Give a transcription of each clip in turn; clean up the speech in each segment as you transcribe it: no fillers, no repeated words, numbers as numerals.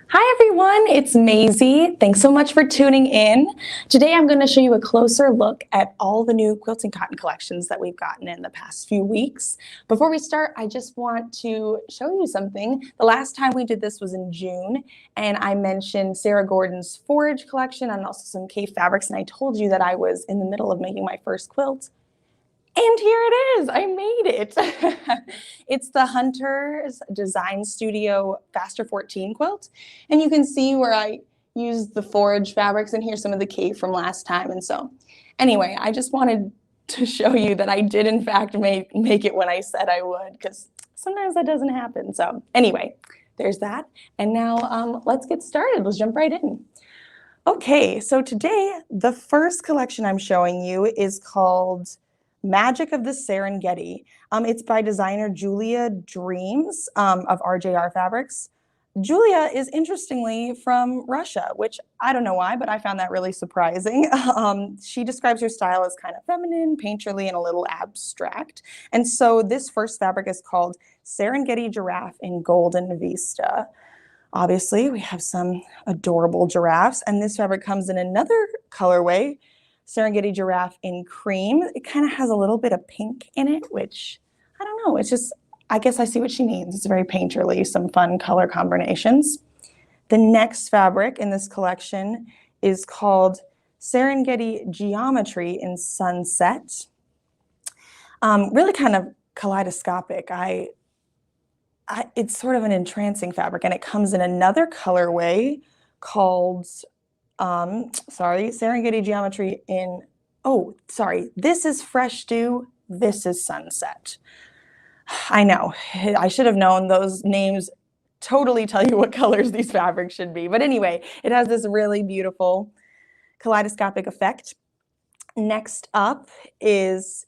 Hi everyone, it's Maisie. Thanks so much for tuning in. Today I'm going to show you a closer look at all the new quilting cotton collections that we've gotten in the past few weeks. Before we start, I just want to show you something. The last time we did this was in June, and I mentioned Sarah Gordon's forage collection and also some cave fabrics, and I told you that I was in the middle of making my first quilt. And here it is, I made it. It's the Hunter's Design Studio Faster 14 quilt. And you can see where I used the forage fabrics, and here's some of the cave from last time. And so anyway, I just wanted to show you that I did in fact make it when I said I would, because sometimes that doesn't happen. So anyway, there's that. And now let's get started. Let's jump right in. Okay, so today the first collection I'm showing you is called Magic of the Serengeti. It's by designer Julia Dreams of RJR Fabrics. Julia is interestingly from Russia, which I don't know why, but I found that really surprising. She describes her style as kind of feminine, painterly, and a little abstract. And so this first fabric is called Serengeti Giraffe in Golden Vista. Obviously, we have some adorable giraffes, and this fabric comes in another colorway, Serengeti Giraffe in Cream. It kind of has a little bit of pink in it, which, I don't know, it's just, I guess I see what she means. It's very painterly, some fun color combinations. The next fabric in this collection is called Serengeti Geometry in Sunset. Really kind of kaleidoscopic. It's sort of an entrancing fabric, and it comes in another colorway called Serengeti Geometry in, this is Fresh Dew, this is Sunset. I know, I should have known. Those names totally tell you what colors these fabrics should be. But anyway, it has this really beautiful kaleidoscopic effect. Next up is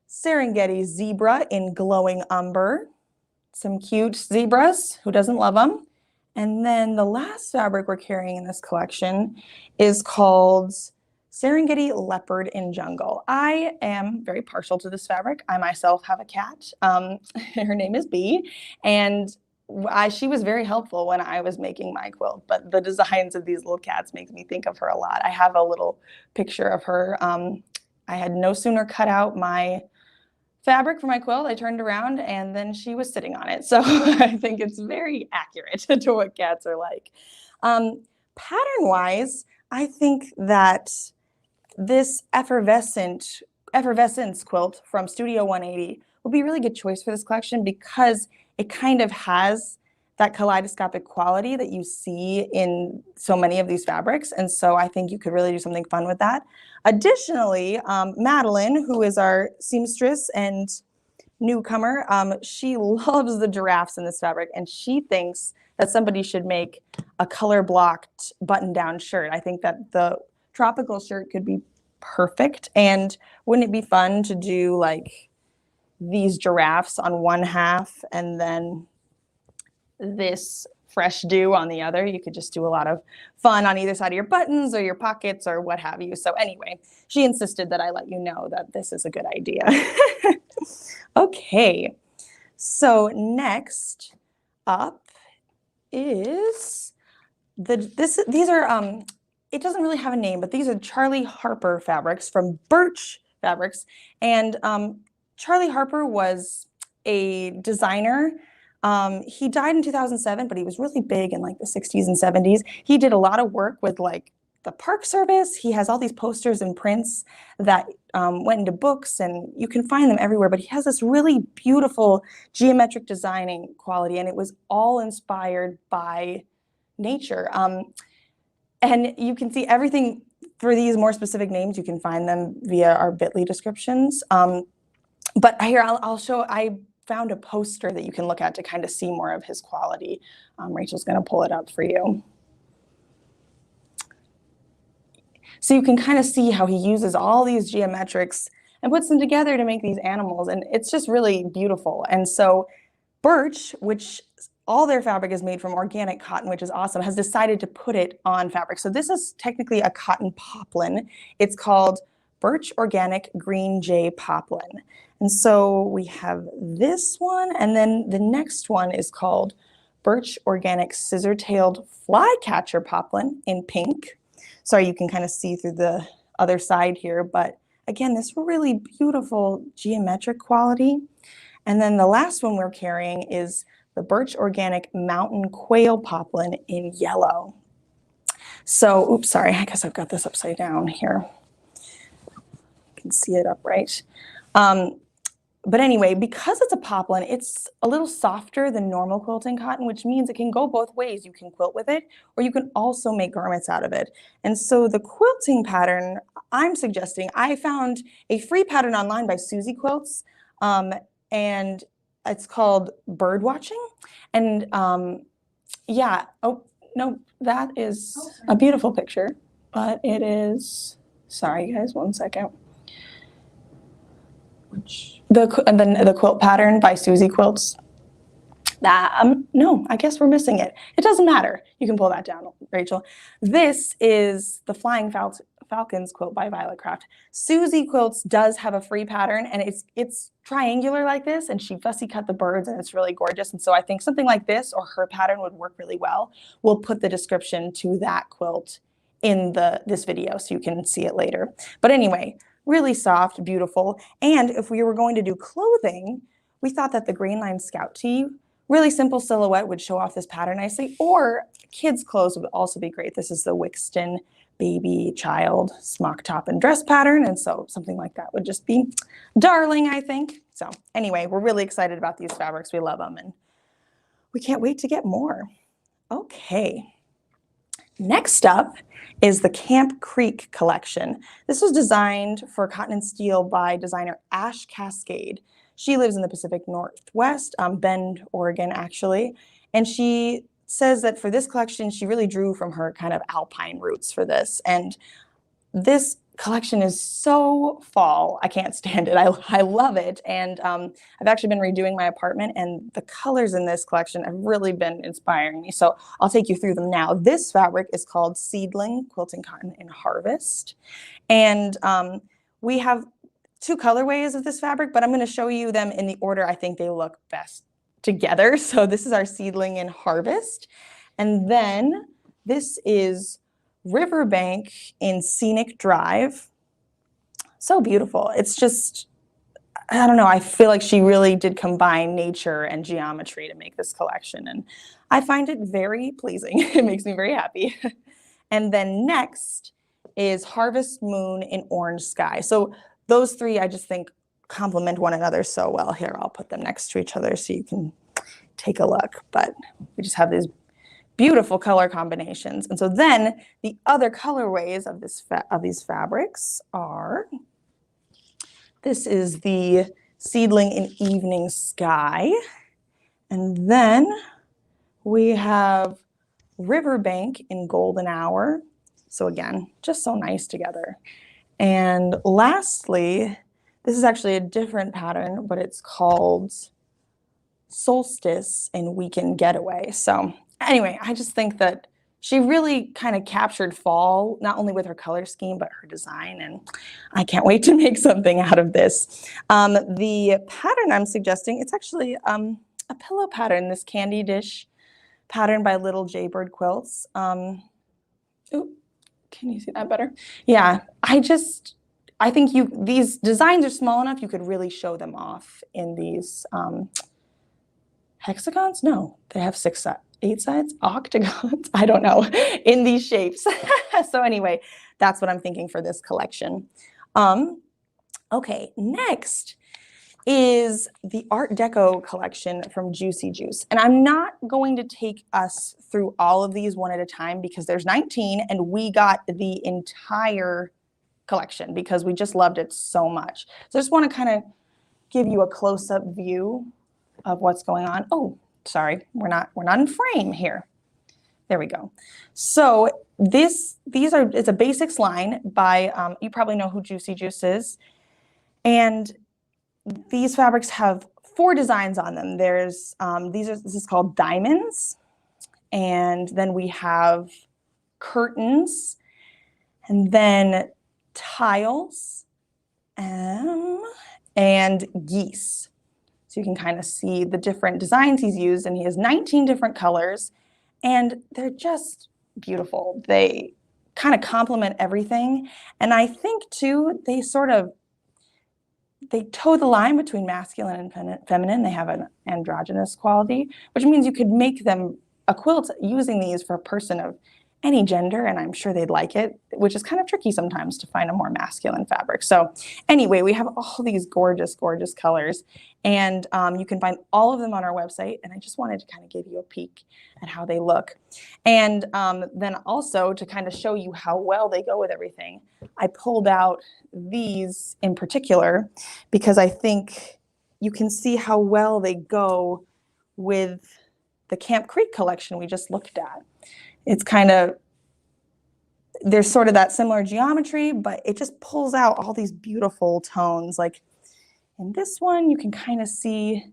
Serengeti Zebra in Glowing Umber. Some cute zebras, who doesn't love them? And then the last fabric we're carrying in this collection is called Serengeti Leopard in Jungle. I am very partial to this fabric. I myself have a cat. Her name is Bee, and she was very helpful when I was making my quilt, but the designs of these little cats make me think of her a lot. I have a little picture of her. I had no sooner cut out my fabric for my quilt, I turned around and then she was sitting on it. So I think it's very accurate to what cats are like. Pattern-wise, I think that this effervescence quilt from Studio 180 will be a really good choice for this collection because it kind of has that kaleidoscopic quality that you see in so many of these fabrics. And so I think you could really do something fun with that. Additionally, Madeline, who is our seamstress and newcomer, she loves the giraffes in this fabric, and she thinks that somebody should make a color-blocked button-down shirt. I think that the tropical shirt could be perfect, and wouldn't it be fun to do like these giraffes on one half and then this Fresh Dew on the other? You could just do a lot of fun on either side of your buttons or your pockets or what have you. So anyway, she insisted that I let you know that this is a good idea. Okay, so next up is these are it doesn't really have a name, but these are Charlie Harper fabrics from Birch Fabrics. And Charlie Harper was a designer. He died in 2007, but he was really big in like the 60s and 70s. He did a lot of work with like the Park Service. He has all these posters and prints that went into books, and you can find them everywhere. But he has this really beautiful geometric designing quality, and it was all inspired by nature. And you can see everything for these more specific names. You can find them via our bit.ly descriptions. But here I'll show. I found a poster that you can look at to kind of see more of his quality. Rachel's going to pull it up for you. So you can kind of see how he uses all these geometrics and puts them together to make these animals, and it's just really beautiful. And so Birch, which all their fabric is made from organic cotton, which is awesome, has decided to put it on fabric. So this is technically a cotton poplin. It's called Birch Organic Green Jay Poplin. And so we have this one, and then the next one is called Birch Organic Scissor-Tailed Flycatcher Poplin in pink. Sorry, you can kind of see through the other side here, but again, this really beautiful geometric quality. And then the last one we're carrying is the Birch Organic Mountain Quail Poplin in yellow. So, oops, sorry, I guess I've got this upside down here. You can see it upright. But anyway, because it's a poplin, it's a little softer than normal quilting cotton, which means it can go both ways. You can quilt with it, or you can also make garments out of it. And so the quilting pattern I'm suggesting, I found a free pattern online by Giucy Quilts, and it's called Bird Watching. And yeah, oh, no, that is a beautiful picture, but it is, sorry guys, one second. The quilt pattern by Giucy Quilts. No, I guess we're missing it. It doesn't matter. You can pull that down, Rachel. This is the Flying Falcons quilt by Violet Craft. Giucy Quilts does have a free pattern, and it's triangular like this, and she fussy cut the birds, and it's really gorgeous. And so I think something like this or her pattern would work really well. We'll put the description to that quilt in this video so you can see it later. But anyway, really soft, beautiful. And if we were going to do clothing, we thought that the Green Line Scout tee, really simple silhouette, would show off this pattern nicely, or kids' clothes would also be great. This is the Wixton baby child smock top and dress pattern, and so something like that would just be darling, I think. So anyway, we're really excited about these fabrics. We love them, and we can't wait to get more. Okay. Next up is the Camp Creek collection. This was designed for cotton and steel by designer Ash Cascade. She lives in the Pacific Northwest, Bend, Oregon, actually. And she says that for this collection, she really drew from her kind of alpine roots for this. And this collection is so fall. I can't stand it. I love it. And I've actually been redoing my apartment, and the colors in this collection have really been inspiring me. So I'll take you through them now. This fabric is called Seedling Quilting Cotton in Harvest. And we have two colorways of this fabric, but I'm going to show you them in the order I think they look best together. So this is our Seedling in Harvest. And then this is Riverbank in Scenic Drive. So beautiful. It's just, I don't know, I feel like she really did combine nature and geometry to make this collection, and I find it very pleasing. It makes me very happy. And then next is Harvest Moon in Orange Sky. So those three I just think complement one another so well. Here, I'll put them next to each other so you can take a look. But we just have these beautiful color combinations. And so then the other colorways of these fabrics are, this is the Seedling in Evening Sky. And then we have Riverbank in Golden Hour. So again, just so nice together. And lastly, this is actually a different pattern, but it's called Solstice in Weekend Getaway. So anyway, I just think that she really kind of captured fall, not only with her color scheme, but her design. And I can't wait to make something out of this. The pattern I'm suggesting, it's actually a pillow pattern, this candy dish pattern by Little Jaybird Quilts. Ooh, can you see that better? Yeah, I think these designs are small enough, you could really show them off in these hexagons? No, they have 8 sides, octagons, I don't know, in these shapes. So anyway, that's what I'm thinking for this collection. Okay, next is the Art Deco collection from Giuce. And I'm not going to take us through all of these one at a time because there's 19 and we got the entire collection because we just loved it so much. So I just want to kind of give you a close-up view of what's going on. Oh, sorry, we're not in frame here. There we go. So it's a basics line by, you probably know who Giuce is. And these fabrics have 4 designs on them. There's, this is called diamonds. And then we have curtains and then tiles and geese. So you can kind of see the different designs he's used, and he has 19 different colors, and they're just beautiful. They kind of complement everything. And I think too, they toe the line between masculine and feminine. They have an androgynous quality, which means you could make them a quilt using these for a person of any gender, and I'm sure they'd like it, which is kind of tricky sometimes to find a more masculine fabric. So anyway, we have all these gorgeous, gorgeous colors, and you can find all of them on our website, and I just wanted to kind of give you a peek at how they look. And then also to kind of show you how well they go with everything, I pulled out these in particular because I think you can see how well they go with the Camp Creek collection we just looked at. It's kind of, there's sort of that similar geometry, but it just pulls out all these beautiful tones. Like in this one, you can kind of see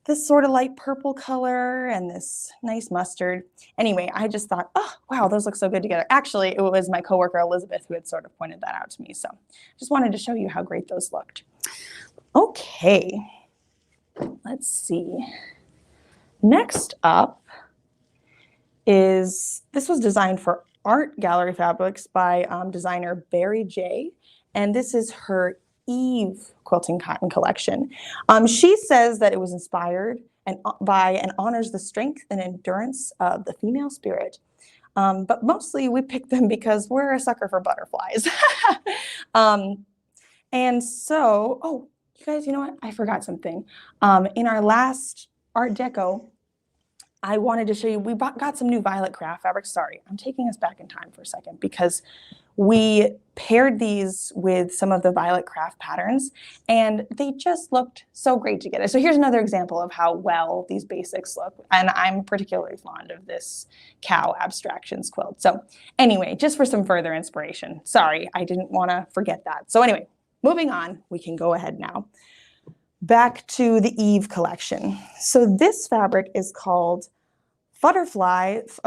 this sort of light purple color and this nice mustard. Anyway, I just thought, oh, wow, those look so good together. Actually, it was my coworker, Elizabeth, who had sort of pointed that out to me. So just wanted to show you how great those looked. Okay, let's see. Next up is, this was designed for Art Gallery Fabrics by designer Barry J. And this is her Eve Quilting Cotton Collection. She says that it was inspired by and honors the strength and endurance of the female spirit. But mostly we picked them because we're a sucker for butterflies. And so, oh, you guys, you know what? I forgot something. In our last Art Deco, I wanted to show you, we got some new violet craft fabrics. Sorry, I'm taking us back in time for a second because we paired these with some of the violet craft patterns and they just looked so great together. So here's another example of how well these basics look. And I'm particularly fond of this cow abstractions quilt. So anyway, just for some further inspiration. Sorry, I didn't want to forget that. So anyway, moving on, we can go ahead now. Back to the Eve collection. So this fabric is called Flutterflies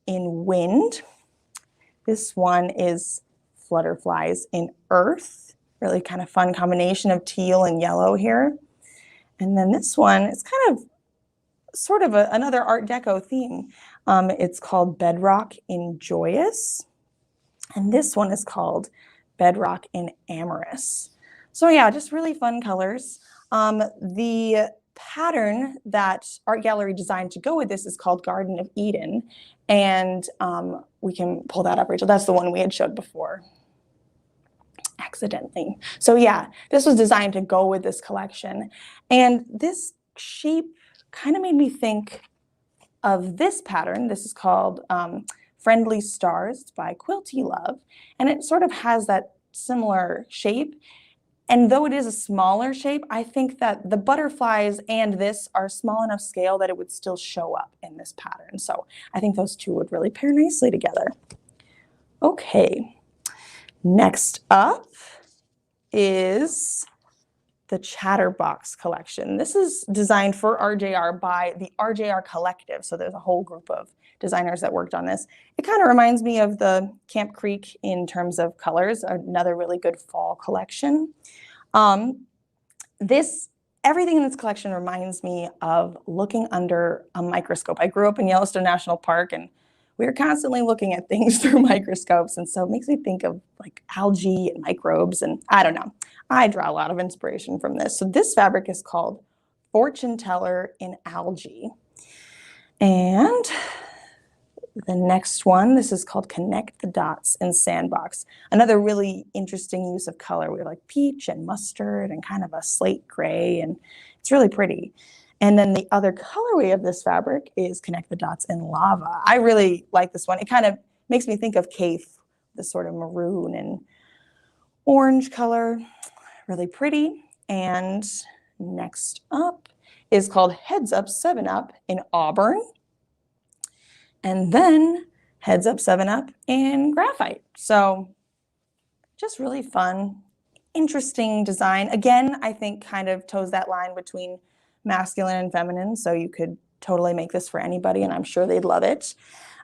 in Wind. This one is Flutterflies in Earth. Really kind of fun combination of teal and yellow here. And then this one is kind of sort of another Art Deco theme. It's called Bedrock in Joyous. And this one is called Bedrock in Amorous. So yeah, just really fun colors. The pattern that Art Gallery designed to go with this is called Garden of Eden. And we can pull that up, Rachel. That's the one we had showed before accidentally. So yeah, this was designed to go with this collection. And this shape kind of made me think of this pattern. This is called Friendly Stars by Quilty Love. And it sort of has that similar shape. And though it is a smaller shape, I think that the butterflies and this are small enough scale that it would still show up in this pattern. So I think those two would really pair nicely together. Okay, next up is the Chatterbox collection. This is designed for RJR by the RJR Collective. So there's a whole group of designers that worked on this. It kind of reminds me of the Camp Creek in terms of colors, another really good fall collection. Everything in this collection reminds me of looking under a microscope. I grew up in Yellowstone National Park and we were constantly looking at things through microscopes. And so it makes me think of like algae and microbes and I don't know. I draw a lot of inspiration from this. So this fabric is called Fortune Teller in Algae. And the next one, this is called Connect the Dots in Sandbox. Another really interesting use of color. We have like peach and mustard and kind of a slate gray, and it's really pretty. And then the other colorway of this fabric is Connect the Dots in Lava. I really like this one. It kind of makes me think of Cafe, this sort of maroon and orange color. Really pretty. And next up is called Heads Up 7-Up in Auburn. And then Heads Up 7-Up in Graphite. So just really fun, interesting design. Again, I think kind of toes that line between masculine and feminine. So you could totally make this for anybody and I'm sure they'd love it.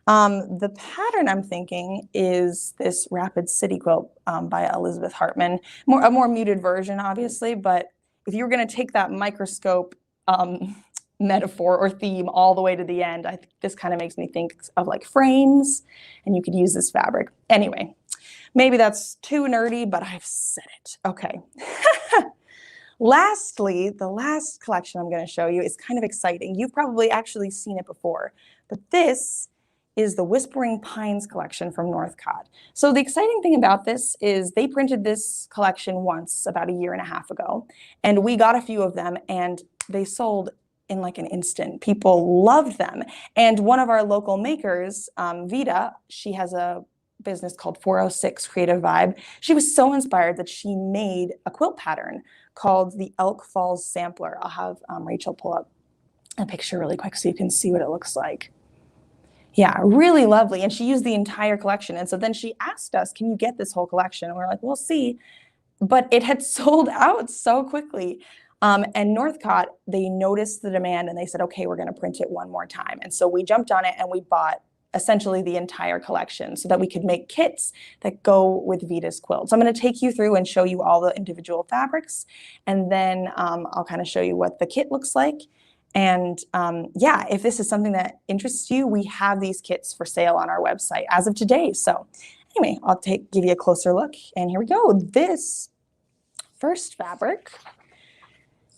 The pattern I'm thinking is this Rapid City quilt by Elizabeth Hartman. A more muted version, obviously, but if you were going to take that microscope metaphor or theme all the way to the end, I think this kind of makes me think of like frames, and you could use this fabric. Anyway, maybe that's too nerdy, but I've said it. Okay. Lastly, the last collection I'm going to show you is kind of exciting. You've probably actually seen it before, but this is the Whispering Pines collection from Northcott. So the exciting thing about this is they printed this collection once about 1.5 years ago, and we got a few of them, and they sold in like an instant. People loved them. And one of our local makers, Vida, she has a business called 406 Creative Vibe. She was so inspired that she made a quilt pattern called the Elk Falls Sampler. I'll have Rachel pull up a picture really quick so you can see what it looks like. Yeah, really lovely. And she used the entire collection. And so then she asked us, can you get this whole collection? And we're like, we'll see. But it had sold out so quickly. And Northcott, they noticed the demand and they said, okay, we're going to print it one more time. And so we jumped on it and we bought essentially the entire collection so that we could make kits that go with Vida's quilt. So I'm going to take you through and show you all the individual fabrics. And then I'll kind of show you what the kit looks like. And yeah, if this is something that interests you, we have these kits for sale on our website as of today. So anyway, I'll give you a closer look. And here we go. This first fabric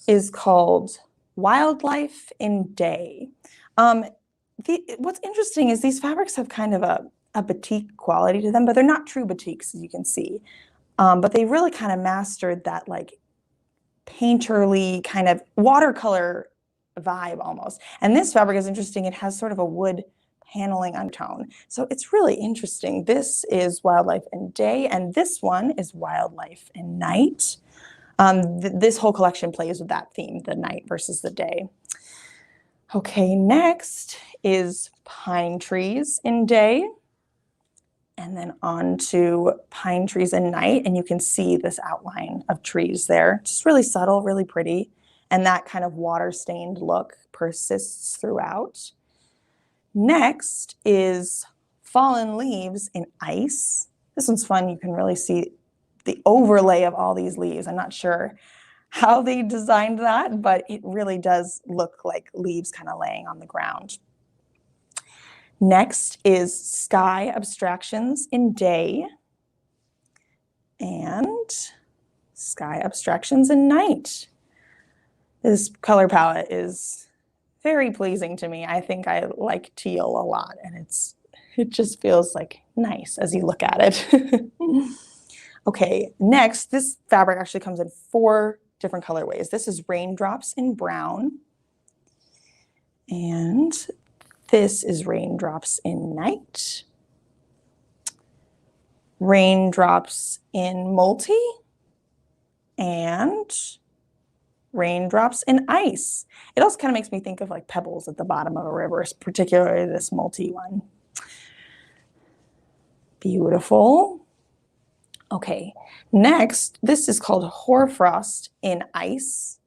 is called Wildlife in Day. What's interesting is these fabrics have kind of a batik quality to them, but they're not true batiks, as you can see. But they really kind of mastered that like painterly kind of watercolor vibe almost. And this fabric is interesting. It has sort of a wood paneling undertone. So it's really interesting. This is Wildlife in Day, and this one is Wildlife in Night. This whole collection plays with that theme, the night versus the day. Okay, next is Pine Trees in Day, and then on to Pine Trees in Night, and you can see this outline of trees there. Just really subtle, really pretty, and that kind of water-stained look persists throughout. Next is Fallen Leaves in Ice. This one's fun. You can really see the overlay of all these leaves. I'm not sure how they designed that, but it really does look like leaves kind of laying on the ground. Next is Sky Abstractions in Day and Sky Abstractions in Night. This color palette is very pleasing to me. I think I like teal a lot, and it just feels like nice as you look at it. Okay, next, this fabric actually comes in 4 different colorways. This is Raindrops in Brown, and this is Raindrops in Night, Raindrops in Multi, and Raindrops in Ice. It also kind of makes me think of like pebbles at the bottom of a river, particularly this Multi one. Beautiful. Okay, next, this is called Hoarfrost in Ice,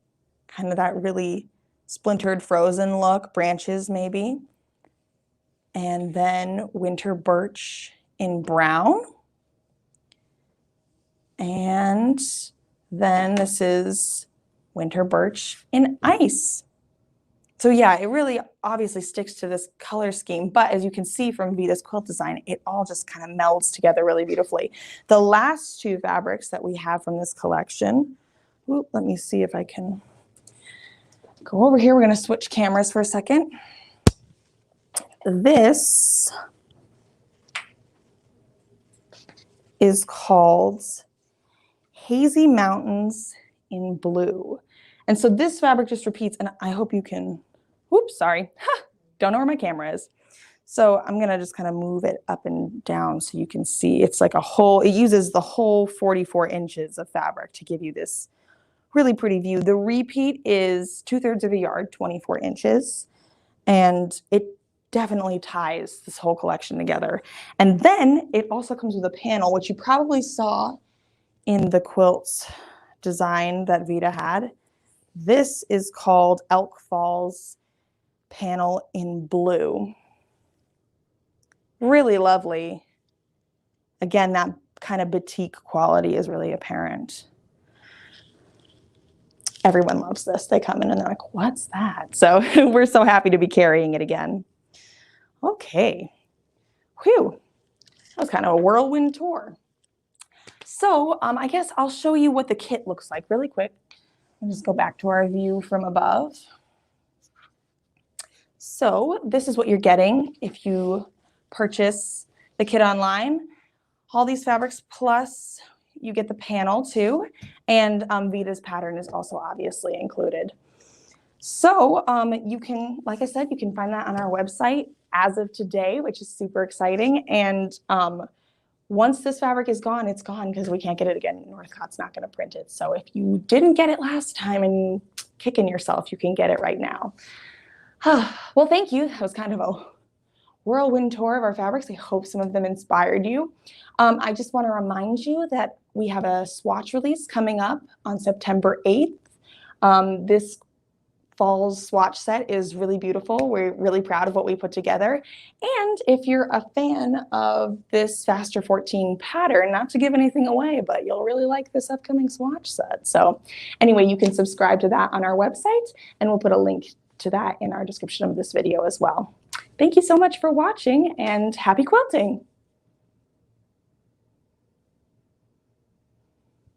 kind of that really splintered frozen look, branches maybe. And then Winter Birch in Brown. And then this is Winter Birch in Ice. So yeah, it really obviously sticks to this color scheme, but as you can see from Vida's quilt design, it all just kind of melds together really beautifully. The last 2 fabrics that we have from this collection, let me see if I can go over here. We're going to switch cameras for a second. This is called Hazy Mountains in Blue. And so this fabric just repeats, and I hope you can, whoops, sorry, don't know where my camera is. So I'm gonna just kind of move it up and down so you can see it's like a whole, it uses the whole 44 inches of fabric to give you this really pretty view. The repeat is 2/3 of a yard, 24 inches, and it definitely ties this whole collection together. And then it also comes with a panel, which you probably saw in the quilts design that Vida had. This is called Elk Falls Panel in Blue. Really lovely. Again, that kind of batik quality is really apparent. everyone loves this. They come in and they're like, what's that? So we're so happy to be carrying it again. Okay. Whew. That was kind of a whirlwind tour. So I guess I'll show you what the kit looks like really quick. I'll just go back to our view from above. So this is what you're getting if you purchase the kit online. All these fabrics, plus you get the panel too, and Vita's pattern is also obviously included. So you can, like I said, you can find that on our website as of today, which is super exciting. And once this fabric is gone, it's gone because we can't get it again. Northcott's not going to print it. So if you didn't get it last time and kicking yourself, you can get it right now. Well, thank you. That was kind of a whirlwind tour of our fabrics. I hope some of them inspired you. I just want to remind you that we have a swatch release coming up on September 8th. This fall's swatch set is really beautiful. We're really proud of what we put together. And if you're a fan of this Faster 14 pattern, not to give anything away, but you'll really like this upcoming swatch set. So anyway, you can subscribe to that on our website, and we'll put a link to that in our description of this video as well. Thank you so much for watching, and happy quilting!